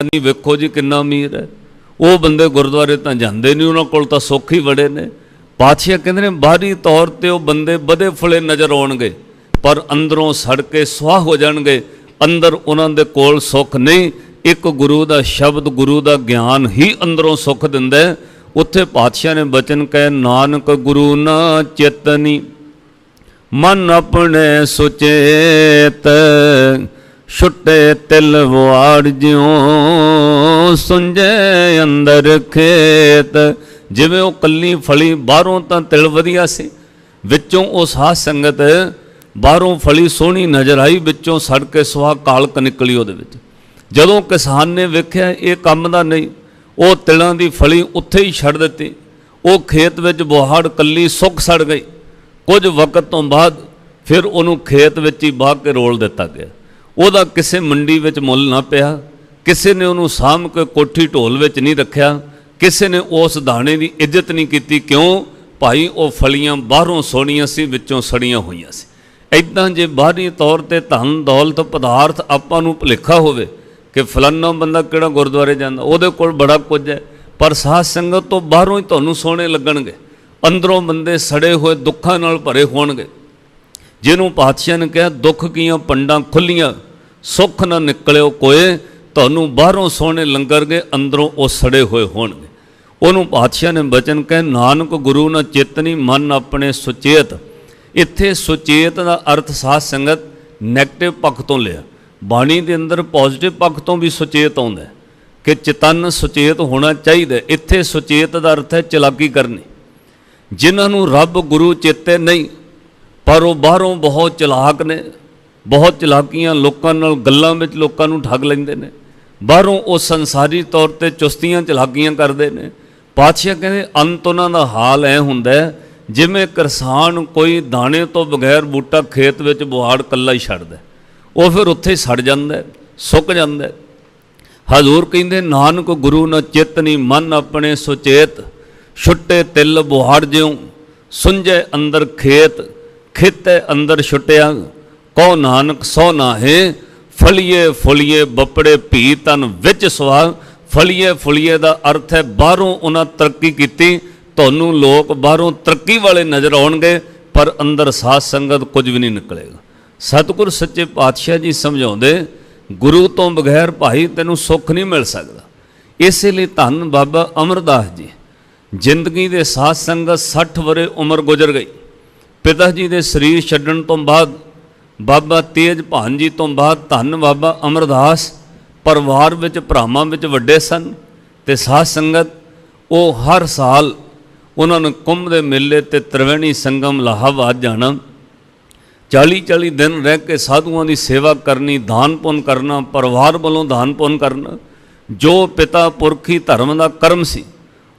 नहीं वेखो जी कितना अमीर है। वो बंदे गुरुद्वारे तो जाते नहीं, उन्होंने कोल तो सुख ही बड़े ने। पातशाह कहते हैं बाहरी तौर पर वो बंदे बदे फले नज़र आउणगे पर अंदरों सड़ के सुआह हो जाएंगे। अंदर उन्होंने कोल सुख नहीं, एक गुरु का शब्द गुरु का ज्ञान ही अंदरों सुख दिंदा है। उत्थे पातशाह ने बचन कहे नानक गुरु ना चेतनी मन अपने सुचेत छुट्टे तिल वाड़ ज्यों सुंजे अंदर खेत। जिवें वो कली फली बाहरों तो तिल वधिया सी, विचों वो साध संगत बाहरों फली सोहनी नज़र आई, विचों सड़ के सुआह कालक निकली। उहदे विच जदों किसान ने वेख्या ये काम दा नहीं, वो तिलों की फली उत्थे ही छड़ दित्ती। वो खेत विच बुहाड़ कली सुक सड़ गई। कुछ वक्त तो बाद फिर उन्होंने खेत विच ही बाह के रोल दिता गया। ਉਹਦਾ ਕਿਸੇ ਮੰਡੀ ਵਿੱਚ ਮੁੱਲ ਨਾ ਪਿਆ, ਕਿਸੇ ਨੇ ਉਹਨੂੰ ਸਾਂਭ ਕੇ ਕੋਠੀ ਢੋਲ ਵਿੱਚ ਨਹੀਂ ਰੱਖਿਆ, ਕਿਸੇ ਨੇ ਉਸ ਦਾਣੇ ਦੀ ਇੱਜ਼ਤ ਨਹੀਂ ਕੀਤੀ। ਕਿਉਂ ਭਾਈ ਉਹ ਫਲੀਆਂ ਬਾਹਰੋਂ ਸੋਹਣੀਆਂ ਸੀ, ਵਿੱਚੋਂ ਸੜੀਆਂ ਹੋਈਆਂ ਸੀ। ਇੱਦਾਂ ਜੇ ਬਾਹਰੀ ਤੌਰ ਤੇ ਧਨ ਦੌਲਤ ਪਦਾਰਥ ਆਪਾਂ ਨੂੰ ਭੁਲੇਖਾ ਹੋਵੇ ਕਿ ਫਲਾਨਾ ਬੰਦਾ ਕਿਹੜਾ ਗੁਰਦੁਆਰੇ ਜਾਂਦਾ, ਉਹਦੇ ਕੋਲ ਬੜਾ ਕੁਝ ਹੈ, ਪਰ ਸਾਧ ਸੰਗਤ ਤੋਂ ਬਾਹਰੋਂ ਹੀ ਤੁਹਾਨੂੰ ਸੋਹਣੇ ਲੱਗਣਗੇ, ਅੰਦਰੋਂ ਬੰਦੇ ਸੜੇ ਹੋਏ ਦੁੱਖਾਂ ਨਾਲ ਭਰੇ ਹੋਣਗੇ। ਜਿਹਨੂੰ ਪਾਤਸ਼ਾਹ ਨੇ ਕਿਹਾ ਦੁੱਖ ਕੀਆਂ ਪੰਡਾਂ ਖੁੱਲੀਆਂ सुख ना निकलिओ कोए, तुहानूं बाहरों सोहणे लंगरगे अंदरों वो सड़े हुए होणगे। उन्होंने पातशाह ने बचन कहे नानक गुरु ना चेतनी मन अपने सुचेत। इत्थे सुचेत का अर्थ साध संगत नैगेटिव पक्ष तो लिया, बाणी के अंदर पॉजिटिव पक्ष तो भी सुचेत आउंदा है कि चेतन सुचेत होना चाहिए। इत्थे सुचेत का अर्थ है चलाकी करनी। जिन्होंने रब गुरु चेते नहीं पर वो बाहरों बहुत चलाक ने, बहुत चलाकियां लोगों नाल गल्लां विच लोगों नूं ठग लैंदे ने, बाहरों वो संसारी तौर पर चुस्तियां चलाकियां करते हैं। पातशाह कहते अंत उन्हां दा हाल ऐ हुंदा है जिवें किसान कोई दाने तो बगैर बूटा खेत विच बुहाड़ कल्ला ही छड्डदा, वो फिर उत्थे सड़ जांदा, सुक जांदा। हजूर कहंदे नानक गुरु न चेतनी मन अपने सुचेत छुट्टे तिल बुहाड़ ज्यों सुंजे अंदर खेत खेते अंदर छुट्टिया। कहो नानक सौ नाहे फलिए फुलिए बपड़े भी तन विच सवा। फलिए फुलिए का अर्थ है बाहरों उन्हें तरक्की की, तुहानूं लोग बाहरों तरक्की वाले नज़र आउणगे पर अंदर साध संगत कुछ भी नहीं निकलेगा। सतगुर सच्चे पातशाह जी समझाउंदे गुरु तो बगैर भाई तैनूं सुख नहीं मिल सकता। इसलिए धन बाबा अमरदास जी जिंदगी के साध संगत 60 वरे उम्र गुजर गई। पिता जी के शरीर छड्डण तो बाद बाबा तेज भान जी तो बाद धन बाबा अमरदास परिवार विच भरावां विच वड्डे सन ते साध संगत वो हर साल उन्होंने कुंभ के मेले ते त्रिवेणी संगम इलाहाबाद जाना, 40-40 दिन रह के साधुओं की सेवा करनी, दान पुण्य करना, परिवार वालों दान पुण्य करना। जो पिता पुरखी धर्म का कर्म सी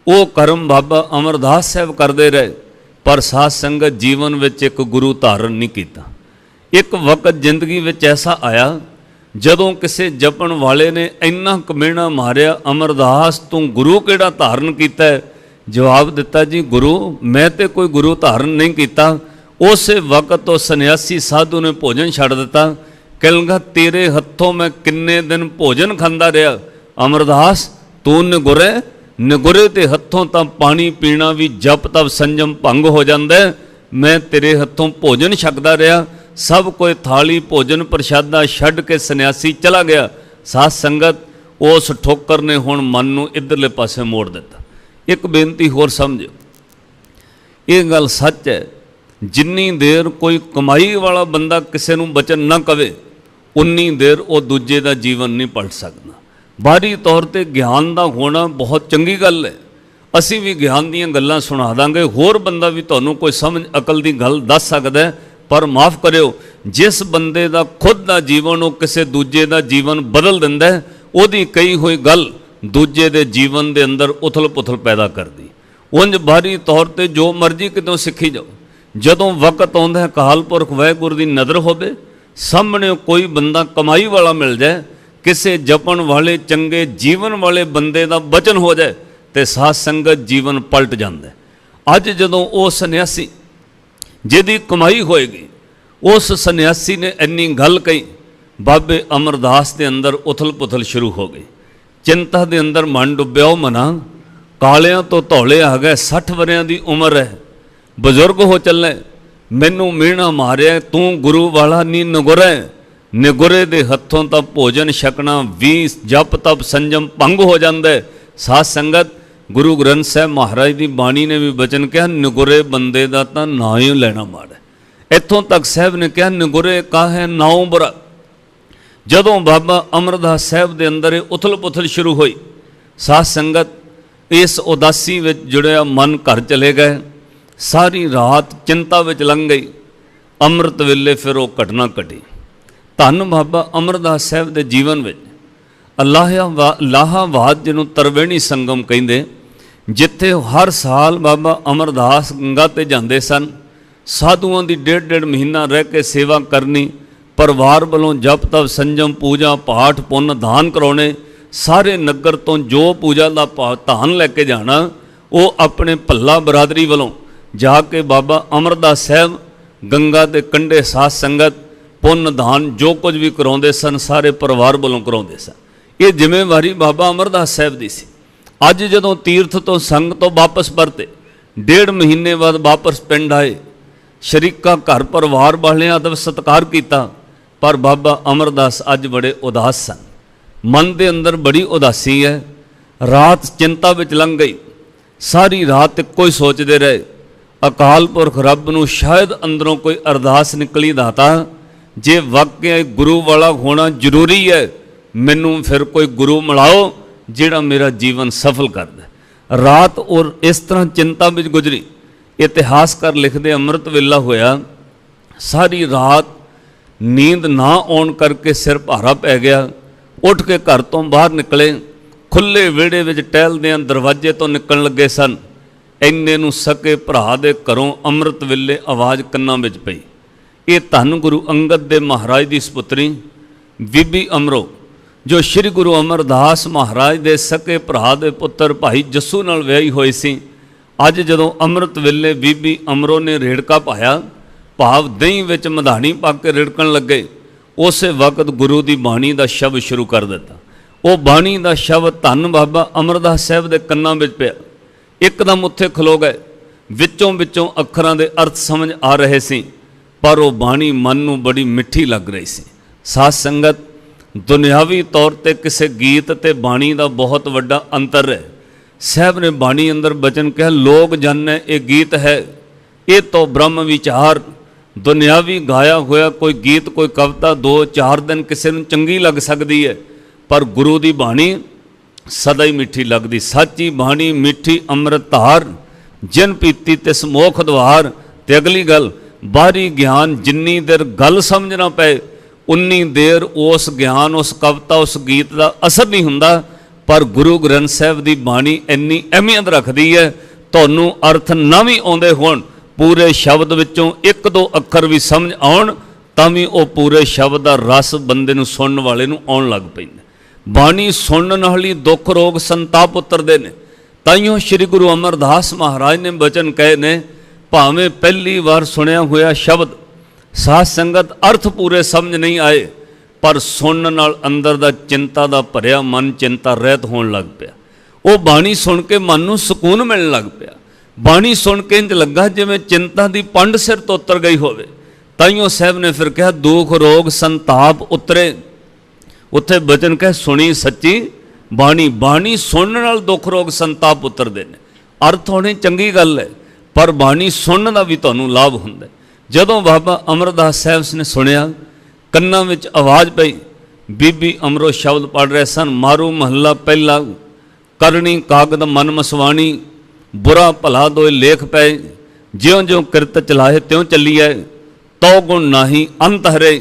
वो कर्म बाबा अमरदास साहब करते रहे, पर साध संगत जीवन विच एक गुरु धारण नहीं किया। एक वक्त जिंदगी विच ऐसा आया जदों किसी जपण वाले ने इन्ना कमेना मारिया अमरदास तू गुरु केड़ा धारण किया है। जवाब दिता जी गुरु मैं तो कोई गुरु धारण नहीं किया। उस वक्त तो सन्यासी साधु ने भोजन छड़ दिता। कहलगा तेरे हथों मैं किन्ने दिन भोजन खांदा रहा। अमरदास तू निगुरे निगुरे ते हथों तो पानी पीना भी जप तप संयम भंग हो जाता है। मैं तेरे हथों भोजन छकदा रहा। सब कोई थाली भोजन प्रशादा छड्ड के सन्यासी चला गया। साध संगत उस ठोकर ने हुण मन नूं इधरले पासे मोड़ दिता। एक बेनती होर समझो, ये गल सच है जिन्नी देर कोई कमाई वाला बंदा किसी नूं बचन ना कवे उन्नी देर वो दूजे का जीवन नहीं पलट सकता। बाहरी तौर पर ज्ञान का होना बहुत चंगी गल है, असी भी ज्ञान दीयां गल्लां सुना दांगे, होर बंदा भी तुहानूं कोई समझ अकल की गल दस सकदा है। पर माफ़ करियो जिस बंदे का खुद का जीवन वो किसी दूजे का जीवन बदल दिंदा है, उहदी कही हुई गल दूजे के जीवन के अंदर उथल पुथल पैदा कर दी। उंज बाहरी तौर पर जो मर्जी कितों सीखी जाओ, जदों वक्त आउंदा है अकाल पुरख वाहिगुरू की नज़र होवे सामने कोई बंदा कमाई वाला मिल जाए, किसी जपण वाले चंगे जीवन वाले बंदे का बचन हो जाए तो साध संगत जीवन पलट जाता है। अज जदों वो सन्यासी जिहदी कमाई होएगी उस सन्यासी ने इन्नी गल कही, बाबे अमरदास के अंदर उथल पुथल शुरू हो गई। चिंता दे अंदर मन डुब्बिया हो मना, कालियां तो धौले आ गए, 60 वरियां दी उम्र है, बजुर्ग हो चले, मैनू मीणा मारिया, तू गुरु वाला नी नगुरै। निगुरे दे हत्थों तो भोजन छकना भी जप तप संजम भंग हो जाता है। साध संगत गुरु ग्रंथ साहब महाराज की बाणी ने भी वचन कहा, निगुरे बंदे का तो ना ही लेना माड़ा। इत्थों तक साहब ने कहा निगुरे का है नाउ बुरा। जदों बाबा अमरदास साहब के अंदर उथल पुथल शुरू हुई, साध संगत इस उदासी में जुड़िया मन घर चले गए, सारी रात चिंता में लंघ गई। अमृत वेले फिर वो घटना घटी। धन बाबा अमरदास साहब के जीवन में लाहाबाद जिन्हों तरवेणी संगम कहिंदे, जिथे हर साल बाबा अमरदास गंगा ते जाते सन। साधुओं की 1.5 महीना रह के सेवा करनी, परिवार वालों जप तप संजम पूजा पाठ पुन्न दान कराने, सारे नगर तो जो पूजा का धान लैके जाना, वो अपने भल्ला बरादरी वालों जाके बाबा अमरदास साहब गंगा के कंढे साध संगत पुन्न दान जो कुछ भी कराते सन, सारे परिवार वालों कराते सन। ये जिम्मेवारी बाबा अमरदास साहब की सी। अज जदों तीर्थ तो संग तो वापस परते, 1.5 महीने बाद वापस पिंड आए, शरीका घर परिवार वाले अदब सत्कार किया, पर बाबा अमरदास अज बड़े उदास सन। मन के अंदर बड़ी उदासी है। रात चिंता में लंघ गई, सारी रात एको ही सोचते रहे, अकाल पुरख रब नूं शायद अंदरों कोई अरदास निकली, दाता जे वाकई गुरु वाला होना जरूरी है, मैनू फिर कोई गुरु मिलाओ जिहड़ा मेरा जीवन सफल कर दे। रात और इस तरह चिंता में गुजरी। इतिहासकार लिखते अमृत वेला होया, सारी रात नींद ना आउण करके सिर भारा पै गया। उठ के घर तो बाहर निकले, खुले विहड़े विच टहलदे दरवाजे तो निकलण लगे सन। इन्ने नूं सके भरा दे घरों अमृत वेले आवाज़ कन्नां विच पई। ये धन गुरु अंगद दे महाराज की सपुत्री बीबी अमरो, जो श्री गुरु अमरदास महाराज दे सके भरा दे पुत्र भाई जस्सू नाल विआही होई सी। अज जदों अमृत वेले बीबी अमरो ने रेड़का पाया, भाव दही विच मधानी पा के रिड़कण लगे, उस वक्त गुरु की बाणी का शब्द शुरू कर दिता। वो बाणी का शब्द धन बाबा अमरदास साहब के कन्नां विच पिया। एकदम उत्थे खलो गए, विचों विचों अखरां दे अर्थ समझ आ रहे सी, पर वो बाणी मन नूं बड़ी मिठी लग रही सी। साध संगत दुनियावी तौर पर किसी गीत ते बाणी का बहुत वड्डा अंतर है। साहब ने बाणी अंदर बचन कहा, लोग जाने ये गीत है, ये तो ब्रह्म विचार। दुनियावी गाया होया कोई गीत कोई कविता 2-4 दिन किसी नूं चंगी लग सकती है, पर गुरु की बाणी सदा ही मिठी लगती। सच्ची बाणी मिठी अमृत धार, जिन पीती तिस मोख द्वार। ते अगली गल, बाहरी ज्ञान जिन्नी देर गल समझना पे, उन्नी देर उस ज्ञान उस कविता उस गीत का असर नहीं हुंदा। पर गुरु ग्रंथ साहब की बाणी इन्नी अहमियत रखती है, तुहानूं अर्थ ना भी आउंदे होण, पूरे शब्द विचों 1-2 अखर भी समझ आउण, तां भी वो पूरे शब्द का रस बंदे नूं सुनन वाले नूं आउण लग पैंदा। बाणी सुनन नाल ही दुख रोग संताप उतरदे ने। ताइयों श्री गुरु अमरदास महाराज ने वचन कहे ने, भावें पहली बार सुनिया होया शब्द साध संगत अर्थ पूरे समझ नहीं आए, पर सुनन नाल अंदर दा चिंता दा भरिया मन चिंता रहित होण लग पिया। वो बाणी सुन के मन नूं सुकून मिलण लग पिया। बाणी सुन के इंज लगा जिवें चिंता दी पंड सिर तो उतर गई होवे। ताइयों साहब ने फिर कहा, दुख रोग संताप उतरे। उत्थे बचन कह, सुनी सच्ची बाणी। बाणी सुनने नाल दुख रोग संताप उतरदे ने। अर्थ होने चंगी गल है, पर बाणी सुनने दा भी तुहानूं लाभ हुंदा है। जदों बाबा अमरदास साहब ने सुनिया, कन्नां विच आवाज़ पई, बीबी अमरो शब्द पढ़ रहे सन। मारू महला पहला, करनी कागद मन मसवाणी, बुरा भला दोए लेख पै, ज्यों ज्यों किरत चलाए त्यों चलीए, तो गुण नाही अंत हरे।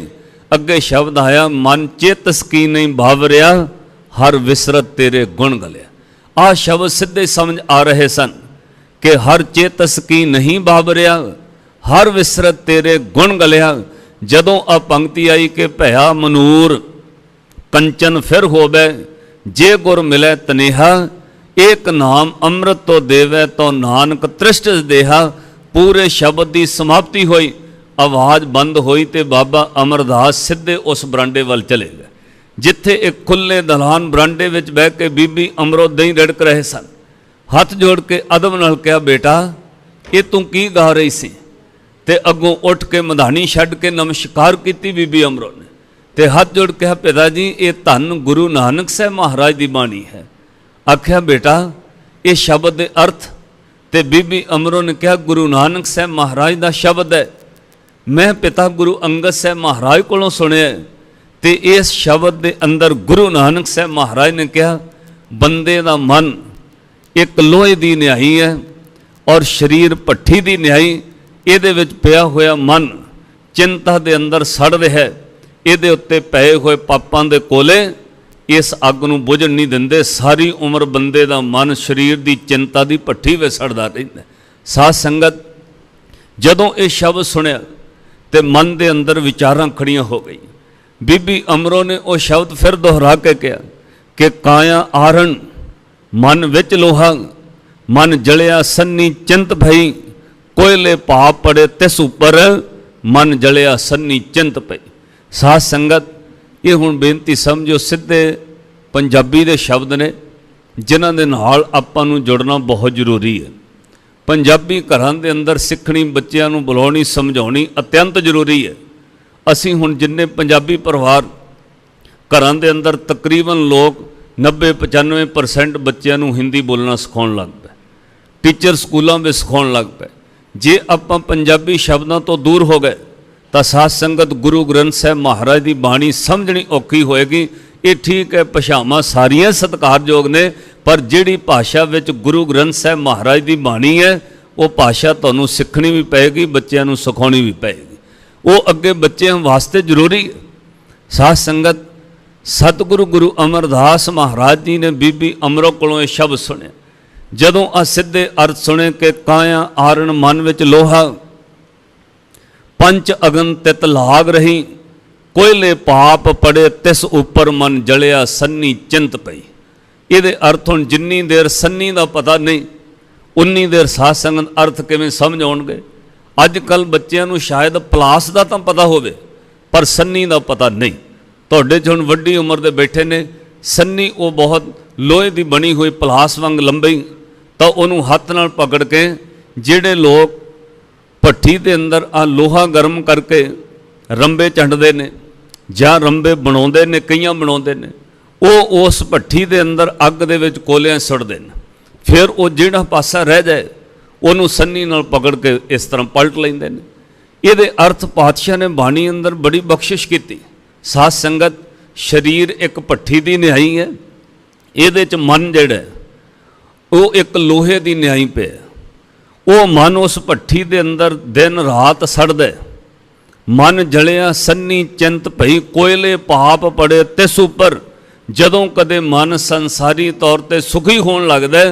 अगे शब्द आया, मन चेतस की नहीं भावरिया, हर विसरत तेरे गुण गलिया। आ शब्द सीधे समझ आ रहे सन कि हर चेतस की नहीं भावरिया, हर विसरत तेरे गुण गलिया। जदों आ पंक्ति आई कि भया मनूर कंचन फिर होवे, जे गुर मिले तनेहा, एक नाम अमृत तो देवे तो नानक तृष्ट देहा। पूरे शब्द की समाप्ति हुई, आवाज़ बंद हुई तो बाबा अमरदास सीधे उस बरांडे वाल चले गए। जिथे एक खुले दलान बरांडे विच बह के बीबी अमरो दही रड़क रहे सन। हथ जोड़ के अदब नाल कहा, बेटा ये तू की गा रही सी? ते अगों उठ के मधानी छड्ड के नमस्कार की बीबी अमरो ने, ते हाथ जोड़ के पिता जी ये धन गुरु नानक साहब महाराज की बाणी है। आख्या बेटा ये शब्द के अर्थ? ते बीबी अमरो ने कहा गुरु नानक साहब महाराज का शब्द है, मैं पिता गुरु अंगद साहब महाराज कोलों सुनिया। ते इस शब्द के अंदर गुरु नानक साहब महाराज ने कहा बंदे का मन एक लोहे की न्याई है और शरीर भट्ठी की न्याई। ਇਹਦੇ ਵਿੱਚ ਪਿਆ ਹੋਇਆ मन चिंता ਦੇ अंदर सड़ ਰਿਹਾ, ਇਹਦੇ ਉੱਤੇ ਪਏ ਹੋਏ ਪਾਪਾਂ ਦੇ ਕੋਲੇ इस ਅੱਗ ਨੂੰ ਬੁਝਣ ਨਹੀਂ ਦਿੰਦੇ। ਸਾਰੀ ਉਮਰ ਬੰਦੇ ਦਾ ਮਨ ਸਰੀਰ ਦੀ ਚਿੰਤਾ ਦੀ ਭੱਠੀ ਵਿੱਚ ਸੜਦਾ ਰਹਿੰਦਾ। ਸਾਧ ਸੰਗਤ ਜਦੋਂ ਇਹ ਸ਼ਬਦ ਸੁਣਿਆ ਤੇ ਮਨ ਦੇ ਅੰਦਰ ਵਿਚਾਰਾਂ ਖੜੀਆਂ ਹੋ ਗਈ। ਬੀਬੀ ਅਮਰੋ ਨੇ ਉਹ ਸ਼ਬਦ ਫਿਰ ਦੁਹਰਾ ਕੇ ਕਿਹਾ ਕਿ ਕਾਇਆ ਆਰਣ मन विच लोहा, मन जलिया सन्नी चिंत भई, कोयले भाप पड़े तिस उपर, मन जलिया सन्नी चिंत पई। साध संगत ये हुण बेनती समझो सीधे पंजाबी दे शब्द ने जिन्हां दे नाल आपां नूं जुड़ना बहुत जरूरी है। पंजाबी घरां दे अंदर सिखणी, बच्चिआं नूं बुलाउणी समझाउणी अत्यंत जरूरी है। असीं हुण जिन्ने पंजाबी परिवार घरां दे अंदर तकरीबन लोग 90-95% बच्चों को हिंदी बोलना सिखाने लग पे, टीचर स्कूलों में सिखाने लग पे। जे आप पंजाबी शब्दों तो दूर हो गए तो साध संगत गुरु ग्रंथ साहब महाराज की बाणी समझनी औखी होएगी। ये ठीक है भाषावां सारियां सत्कारयोग ने, पर जिहड़ी भाषा विच गुरु ग्रंथ साहब महाराज की बाणी है वो भाषा तुहानूं सीखनी भी पेगी, बच्चों को सिखानी भी पेगी। वो अगे बच्चों वास्ते जरूरी है। साध संगत सतगुरु गुरु अमरदास महाराज जी ने बीबी अमरो कोलों ये शब्द सुने। जदों आ सीधे अर्थ सुने कि काया आरण मन विच लोहा, पंच अगन तित लाग रही, कोयले पाप पड़े तिस उपर मन जलिया सन्नी चिंत पई। ये अर्थ हुण जिन्नी देर सन्नी का पता नहीं उन्नी देर साध संगत अर्थ किवें समझ आउणगे। अजकल बच्चों को शायद पलास का तो पता होवे पर सन्नी का पता नहीं। तुहाडे च हुण वड्डी उम्र दे बैठे ने, सन्नी वो बहुत लोहे की बनी हुई पलास वांग लंबी, तो उन्होंने हथ नाल पकड़ के जिहड़े लोग भट्ठी के अंदर आ लोहा गर्म करके रंबे चंडदे ने जां रंबे बनाउंदे ने, कईयां बनाउंदे ने, वो उस भट्ठी के अंदर अग दे विच कोलियां सुट्टदे ने। फिर वो जिहड़ा पासा रह जाए उन्होंने सन्नी नाल पकड़ के इस तरह पलट लैंदे ने। इहदे अर्थ पातशाह ने बाणी अंदर बड़ी बख्शिश की। साध संगत शरीर एक भट्ठी की न्याई है, ये मन जड़ा वो एक लोहे की न्याई पे, वो मन उस भट्ठी के अंदर दिन रात सड़द। मन जलिया सन्नी चिंत भई, कोयले पाप पड़े तिस उपर। जदों कदे मन संसारी तौर पर सुखी होण लगदा